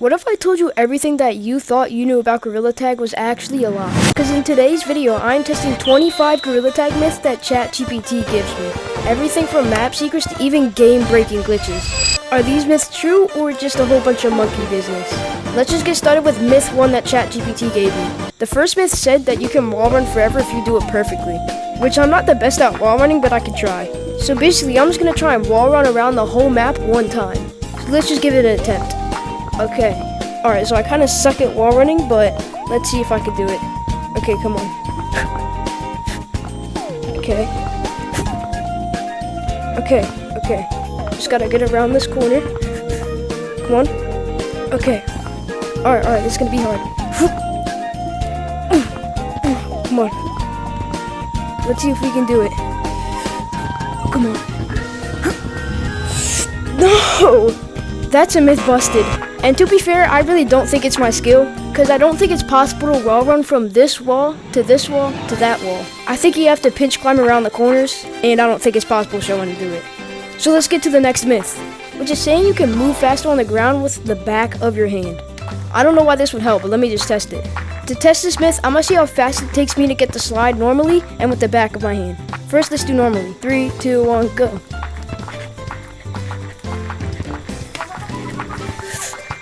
What if I told you everything that you thought you knew about Gorilla Tag was actually a lie? Because in today's video, I'm testing 25 Gorilla Tag myths that ChatGPT gives me. Everything from map secrets to even game-breaking glitches. Are these myths true or just a whole bunch of monkey business? Let's just get started with myth 1 that ChatGPT gave me. The first myth said that you can wall run forever if you do it perfectly. Which I'm not the best at wall running, but I can try. So basically, I'm just going to try and wall run around the whole map one time. So let's just give it an attempt. Okay, alright, so I kind of suck at wall running, but let's see if I can do it. Okay, come on. Okay. Okay. Just gotta get around this corner. Come on. Okay. Alright, this is gonna be hard. Come on. Let's see if we can do it. Come on. No! That's a myth busted. And to be fair, I really don't think it's my skill, because I don't think it's possible to wall run from this wall to this wall to that wall. I think you have to pinch climb around the corners, and I don't think it's possible to show to do it. So let's get to the next myth, which is saying you can move faster on the ground with the back of your hand. I don't know why this would help, but let me just test it. To test this myth, I'm going to see how fast it takes me to get the slide normally and with the back of my hand. First, let's do normally. 3, 2, 1, go.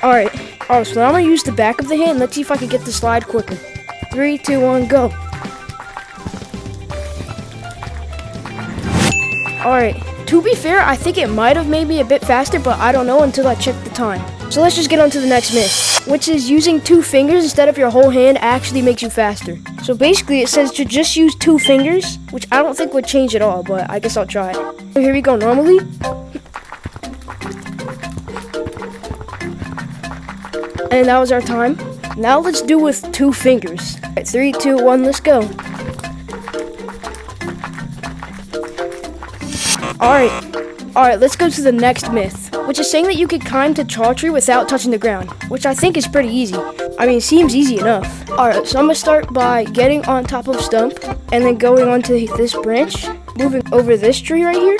Alright, so now I'm going to use the back of the hand. Let's see if I can get the slide quicker. 3, 2, 1, go. Alright, to be fair, I think it might have made me a bit faster, but I don't know until I check the time. So let's just get on to the next myth, which is using 2 fingers instead of your whole hand actually makes you faster. So basically it says to just use 2 fingers, which I don't think would change at all, but I guess I'll try it. So here we go, normally. And that was our time. Now let's do with 2 fingers. Alright, 3, 2, 1, let's go. Alright, let's go to the next myth, which is saying that you could climb to Chaw tree without touching the ground, which I think is pretty easy. I mean, it seems easy enough. Alright, so I'm gonna start by getting on top of stump, and then going onto this branch, moving over this tree right here,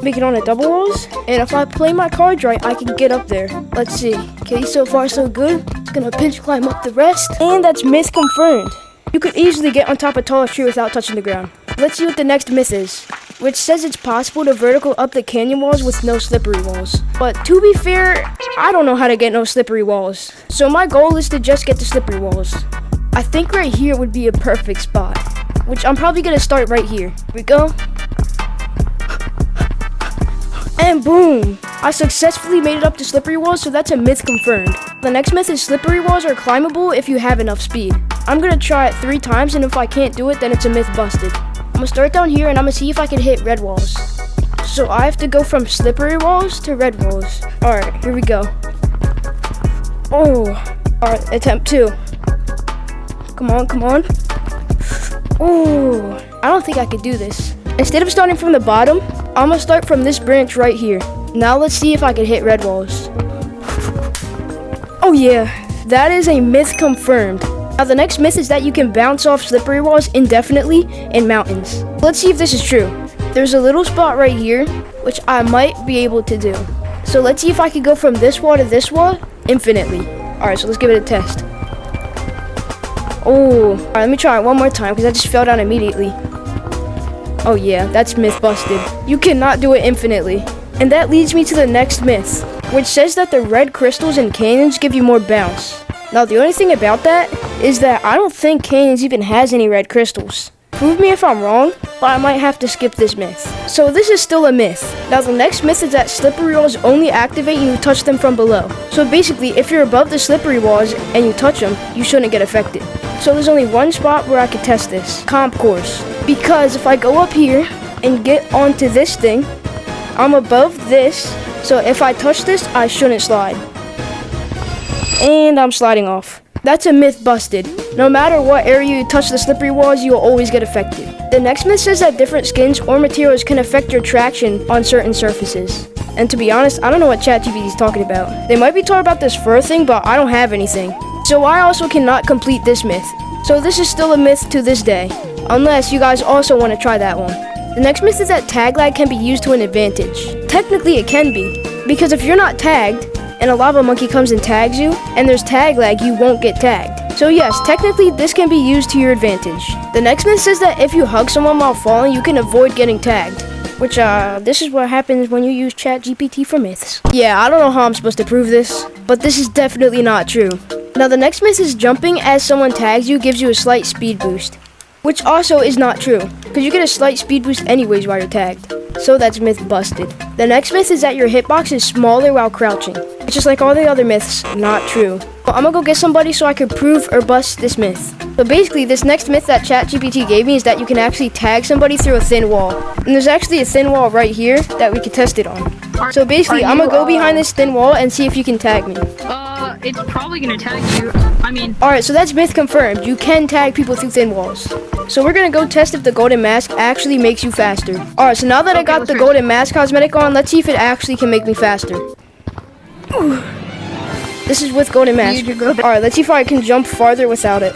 make it on a double walls, and if I play my cards right, I can get up there. Let's see. Okay, so far so good. It's gonna pinch climb up the rest, and that's myth confirmed. You could easily get on top of tallest tree without touching the ground. Let's see what the next myth is, which says it's possible to vertical up the canyon walls with no slippery walls. But to be fair, I don't know how to get no slippery walls. So my goal is to just get the slippery walls. I think right here would be a perfect spot, which I'm probably gonna start right here. Here we go. And boom! I successfully made it up to slippery walls, so that's a myth confirmed. The next myth is slippery walls are climbable if you have enough speed. I'm gonna try it 3 times, and if I can't do it, then it's a myth busted. I'm gonna start down here, and I'm gonna see if I can hit red walls. So I have to go from slippery walls to red walls. Alright, here we go. Oh! Alright, attempt 2. Come on. Oh! I don't think I could do this. Instead of starting from the bottom, I'm gonna start from this branch right here. Now let's see if I can hit red walls. Oh yeah, that is a myth confirmed. Now the next myth is that you can bounce off slippery walls indefinitely in mountains. Let's see if this is true. There's a little spot right here, which I might be able to do. So let's see if I can go from this wall to this wall infinitely. Alright, so let's give it a test. Oh, alright, let me try it one more time because I just fell down immediately. Oh yeah, that's myth busted. You cannot do it infinitely. And that leads me to the next myth, which says that the red crystals in canyons give you more bounce. Now the only thing about that is that I don't think canyons even has any red crystals. Prove me if I'm wrong, but I might have to skip this myth. So this is still a myth. Now the next myth is that slippery walls only activate when you touch them from below. So basically, if you're above the slippery walls and you touch them, you shouldn't get affected. So there's only one spot where I could test this, comp course. Because if I go up here and get onto this thing, I'm above this, so if I touch this, I shouldn't slide. And I'm sliding off. That's a myth busted. No matter what area you touch the slippery walls, you will always get affected. The next myth says that different skins or materials can affect your traction on certain surfaces. And to be honest, I don't know what ChatGPT is talking about. They might be talking about this fur thing, but I don't have anything. So I also cannot complete this myth. So this is still a myth to this day, unless you guys also want to try that one. The next myth is that tag lag can be used to an advantage. Technically it can be, because if you're not tagged, and a lava monkey comes and tags you, and there's tag lag, you won't get tagged. So yes, technically this can be used to your advantage. The next myth says that if you hug someone while falling, you can avoid getting tagged. Which, this is what happens when you use ChatGPT for myths. Yeah, I don't know how I'm supposed to prove this, but this is definitely not true. Now the next myth is jumping as someone tags you gives you a slight speed boost. Which also is not true, because you get a slight speed boost anyways while you're tagged. So that's myth busted. The next myth is that your hitbox is smaller while crouching. It's just like all the other myths, not true. Well, I'm gonna go get somebody so I can prove or bust this myth. So basically, this next myth that ChatGPT gave me is that you can actually tag somebody through a thin wall. And there's actually a thin wall right here that we could test it on. So basically, I'm gonna go behind this thin wall and see if you can tag me. It's probably gonna tag you. Alright, so that's myth confirmed. You can tag people through thin walls. So we're gonna go test if the golden mask actually makes you faster. Alright, so now that I got the golden mask cosmetic on, let's see if it actually can make me faster. Ooh. This is with golden mask. Alright, let's see if I can jump farther without it.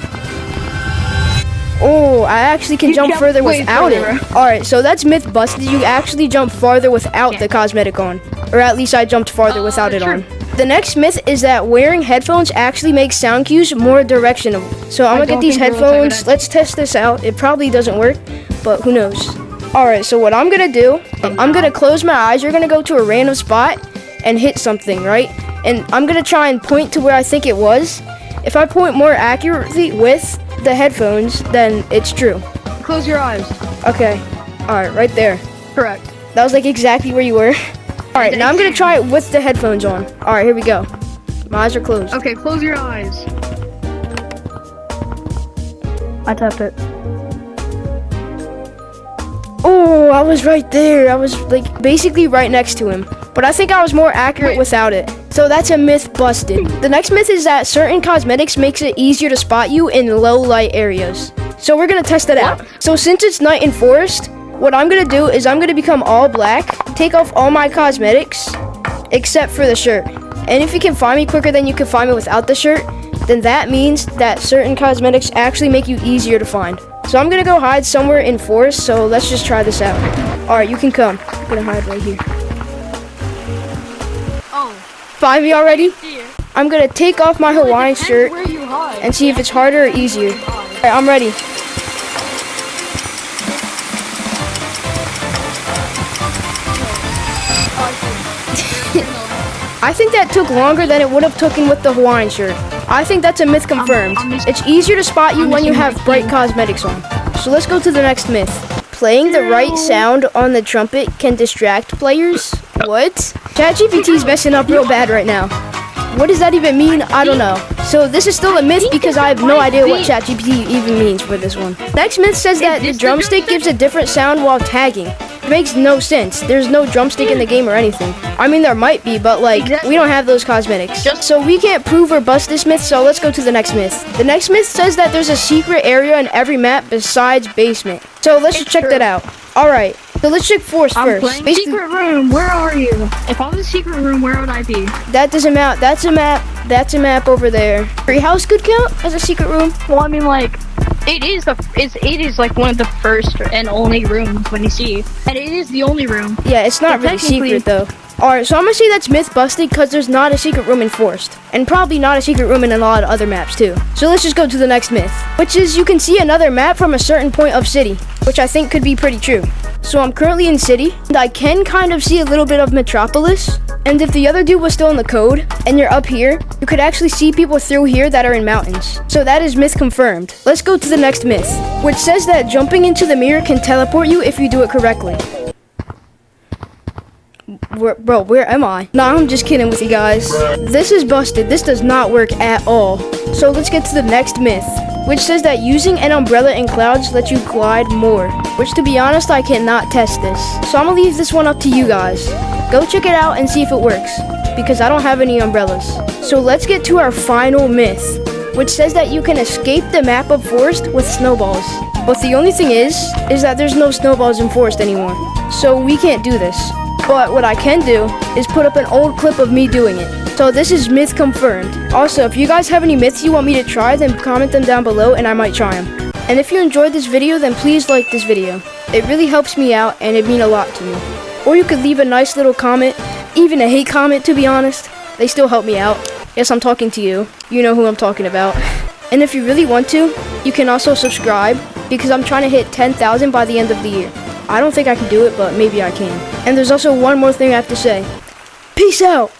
Oh, I actually can jump further without it. Alright, so that's myth busted. You actually jump farther without the cosmetic on. Or at least I jumped farther without it on. The next myth is that wearing headphones actually makes sound cues more directional. So I'm gonna get these headphones. Let's test this out. It probably doesn't work, but who knows. Alright, so what I'm gonna do, I'm gonna close my eyes. You're gonna go to a random spot and hit something, right? And I'm gonna try and point to where I think it was. If I point more accurately with the headphones, then it's true. Close your eyes. Okay. Alright, right there. Correct. That was like exactly where you were. Alright, now I'm gonna try it with the headphones on. Alright, here we go. My eyes are closed. Okay, close your eyes. I tapped it. Oh, I was right there. I was like basically right next to him. But I think I was more accurate without it. So that's a myth busted. The next myth is that certain cosmetics makes it easier to spot you in low light areas. So we're gonna test that out. So since it's night in forest, what I'm gonna do is I'm gonna become all black, take off all my cosmetics, except for the shirt. And if you can find me quicker than you can find me without the shirt, then that means that certain cosmetics actually make you easier to find. So I'm gonna go hide somewhere in forest, so let's just try this out. Alright, you can come. I'm gonna hide right here. Oh. Find me already? I'm gonna take off my Hawaiian shirt and see if it's harder or easier. Alright, I'm ready. I think that took longer than it would have taken with the Hawaiian shirt. I think that's a myth confirmed. It's easier to spot you when you have bright cosmetics on. So let's go to the next myth. Playing the right sound on the trumpet can distract players? What? ChatGPT's messing up real bad right now. What does that even mean? I don't know. So this is still a myth because I have no idea what ChatGPT even means for this one. Next myth says that the drumstick gives a different sound while tagging. It makes no sense. There's no drumstick in the game or anything. I mean, there might be, but like, we don't have those cosmetics. So we can't prove or bust this myth, so let's go to the next myth. The next myth says that there's a secret area in every map besides basement. So let's just check that out. Alright, so let's check forest first. Basically, secret room, where are you? If I was a secret room, where would I be? That doesn't map. That's a map. That's a map over there. Treehouse could count as a secret room. Well, I mean, like, it is like one of the first and only rooms when you see, and it is the only room. Yeah, it's not really secret though. Alright, so I'm gonna say that's myth busted because there's not a secret room in forest. And probably not a secret room in a lot of other maps too. So let's just go to the next myth, which is you can see another map from a certain point of city, which I think could be pretty true. So I'm currently in city, and I can kind of see a little bit of metropolis. And if the other dude was still in the code, and you're up here, you could actually see people through here that are in mountains. So that is myth confirmed. Let's go to the next myth, which says that jumping into the mirror can teleport you if you do it correctly. Bro, where am I? Nah, I'm just kidding with you guys. This is busted. This does not work at all. So let's get to the next myth, which says that using an umbrella in clouds lets you glide more. Which, to be honest, I cannot test this. So I'm gonna leave this one up to you guys. Go check it out and see if it works, because I don't have any umbrellas. So let's get to our final myth, which says that you can escape the map of forest with snowballs. But the only thing is that there's no snowballs in forest anymore. So we can't do this. But what I can do is put up an old clip of me doing it. So this is myth confirmed. Also, if you guys have any myths you want me to try, then comment them down below and I might try them. And if you enjoyed this video, then please like this video. It really helps me out and it'd mean a lot to me. Or you could leave a nice little comment, even a hate comment to be honest. they still help me out. Yes, I'm talking to you. You know who I'm talking about. And if you really want to, you can also subscribe because I'm trying to hit 10,000 by the end of the year. I don't think I can do it, but maybe I can. And there's also one more thing I have to say. Peace out!